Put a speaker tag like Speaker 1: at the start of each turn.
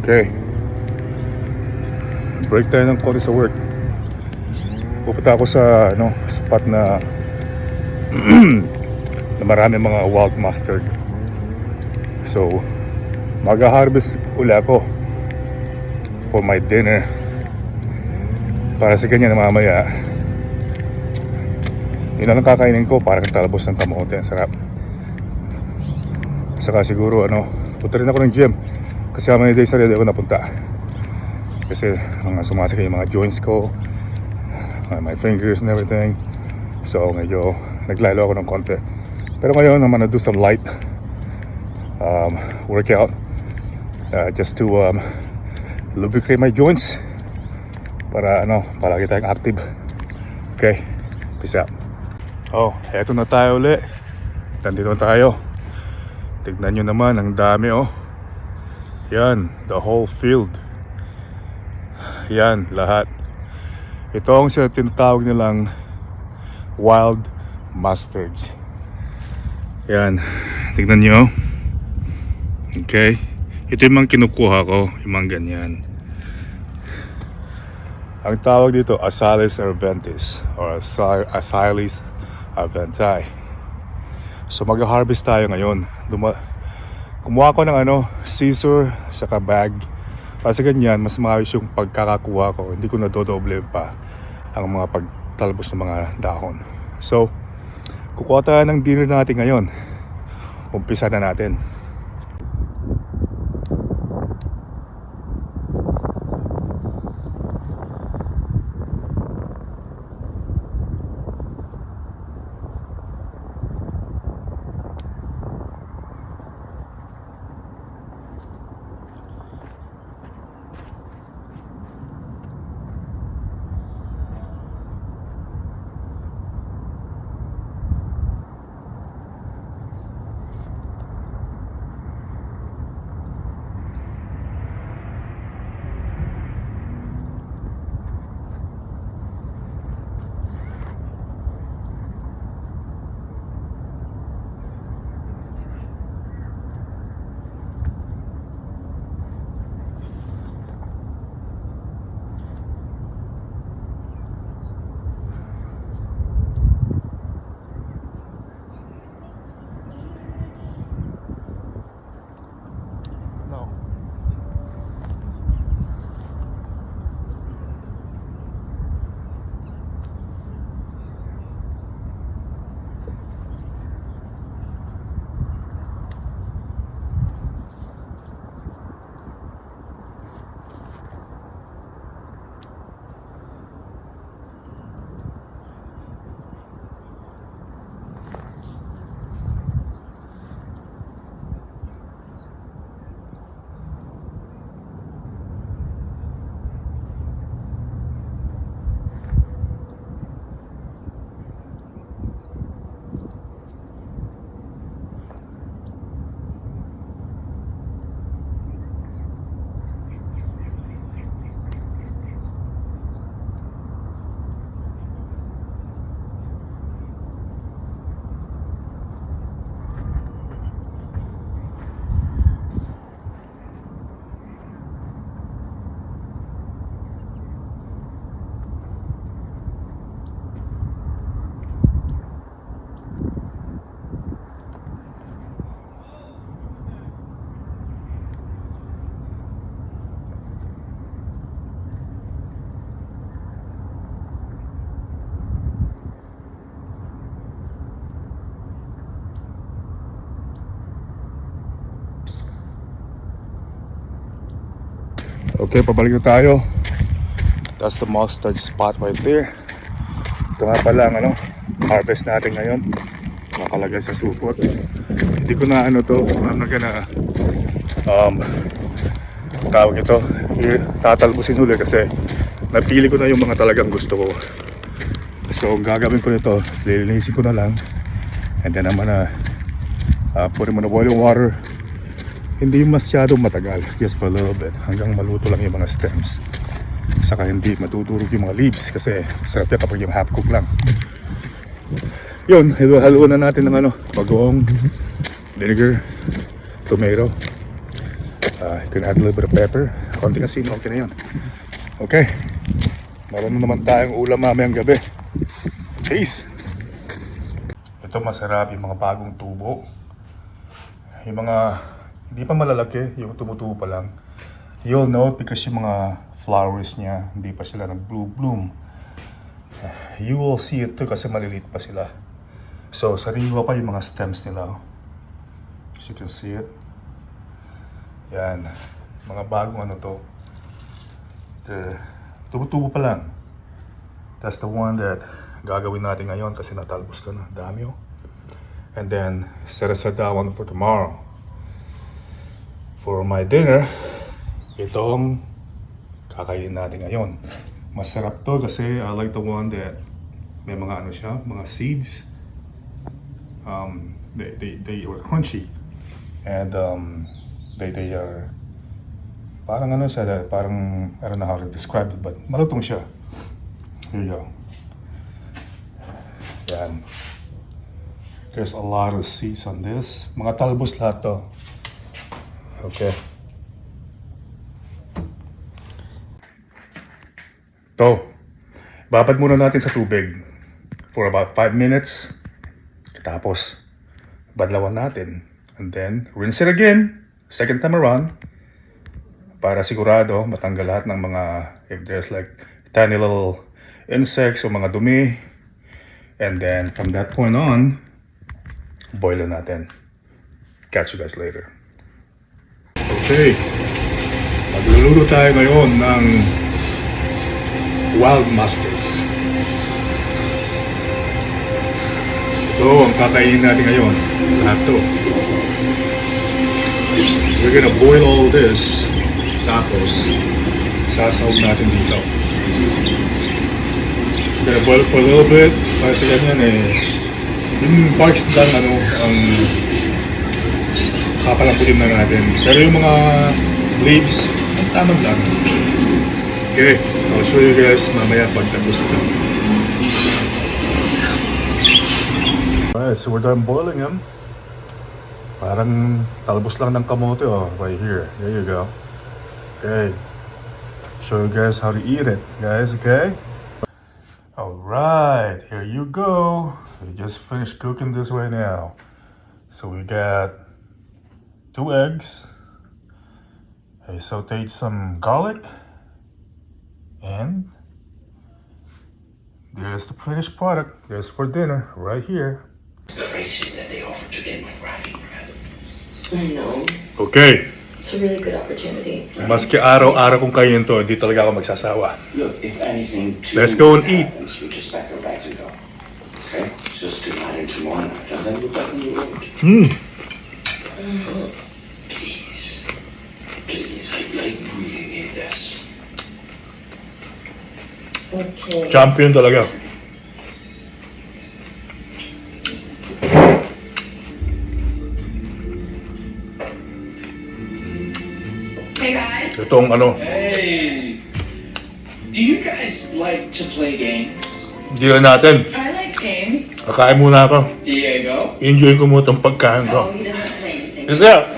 Speaker 1: Okay, break tayo ng konti sa work. Pupunta ako sa spot na na marami mga wild mustard. So mag-harvest uli ako for my dinner, para sa kanya na mamaya yun na lang kakainin ko, parang talbos ng kamote. Ang sarap. Saka siguro punta rin ako ng gym, kasi how many days na rin ako napunta, kasi mga sumasakit yung mga joints ko, my fingers and everything. So medyo naglalo ako ng konti. Pero ngayon I'm gonna do some light workout, just to lubricate my joints, para palagi tayong active. Okay, peace out. Oh, eto na tayo uli. Nandito na tayo. Tignan nyo naman, ang dami Yan, the whole field. Yan, lahat. Ito ang tinatawag nilang wild mustards. Yan, tignan nyo. Okay, ito yung mga kinukuha ko, yung mga ganyan. Ang tawag dito, Azalis arventis, or Azalis arventi. So mag-harvest tayo ngayon. Kumuha ko ng scissor saka bag, kasi ganyan mas maayos yung pagkakakuha ko. Hindi ko nadodoble pa ang mga pagtalbos ng mga dahon. So kukuha tayo ng dinner natin ngayon. Umpisa na natin. Okay, pabalik na tayo. That's the mustard spot right there. Ito nga pala ang harvest natin ngayon. Nakalagay sa supot. Hindi ko na I'm not gonna tawag ito, tatalbusin huli, kasi napili ko na yung mga talagang gusto ko. So ang gagawin ko nito, lilinisin ko na lang, and then I'm gonna put it in the boiling water. Hindi masyadong matagal, just for a little bit, hanggang maluto lang yung mga stems. Saka hindi matudurog yung mga leaves, kasi sarap yan kapag yung half cook lang. Yun, haluan na natin ng bagoong, vinegar, tomato. You can add a little bit of pepper. Konting asin, okay na yun. Okay. Meron na naman tayong ulam mamayang gabi. Peace! Ito masarap yung mga bagong tubo. Yung mga hindi pa malalaki, yung tumutubo pa lang. You'll know because yung mga flowers niya, hindi pa sila nag-bloom. You will see it too kasi maliliit pa sila. So, sariwa pa yung mga stems nila. As you can see it. Yan. Mga bagong ano to. Tumutubo pa lang. That's the one that gagawin natin ngayon kasi natalbos ka na. Dami oh. And then, set aside that one for tomorrow. For my dinner, itong kakainin natin ngayon. Masarap to kasi I like the one that may mga ano siya, mga seeds. They were crunchy. And they are parang ano siya, parang I don't know how to describe it, but malutong siya. Here you go. Yan. There's a lot of seeds on this. Mga talbos lahat to. Okay. To. Babad muna natin sa tubig for about 5 minutes. Tapos, badlawan natin. And then, rinse it again. Second time around. Para sigurado matanggal lahat ng mga, if there's like tiny little insects o mga dumi. And then from that point on, boil natin. Catch you guys later. Okay. Magluluto tayo ngayon ng wild mustards. Ito ang kakainin natin ngayon. Lahat to. We're gonna boil all this. Tapos, sasawag natin dito. Gonna boil for a little bit. Kasi ganyan eh. Yung parts lang ano, ang kapalamputin na natin. Pero yung mga leaves, ang tamang lang. Okay, I'll show you guys mamaya pag tapos ito. Alright, so we're done boiling them. Parang talbos lang ng kamote oh, right here. There you go. Okay, show you guys how to eat it, guys, okay? Alright, here you go. We just finished cooking this right now. So we got 2 eggs. I sauteed some garlic. And there's the finished product. There's for dinner, right here.
Speaker 2: The races that they offer to get my riding crap. I know.
Speaker 1: Okay.
Speaker 2: It's a really good opportunity.
Speaker 1: Maski araw-araw kong kainin to, hindi talaga ako magsasawa.
Speaker 3: Look, if anything,
Speaker 1: Let's go and eat.
Speaker 3: happens, we just pack our bags and go. Okay? Just tonight and tomorrow night, and then we're back on the road. Please. Please, I like breathing in this.
Speaker 2: Okay.
Speaker 1: Champion talaga.
Speaker 4: Hey guys.
Speaker 1: Itong ano,
Speaker 3: Hey! Do you guys like to play games?
Speaker 1: hindi lang natin.
Speaker 4: I like games.
Speaker 1: Kakain muna ako.
Speaker 3: Diego?
Speaker 1: Enjoy ko muna itong pagkain ko.
Speaker 4: Oh, he doesn't play anything.
Speaker 1: Is that?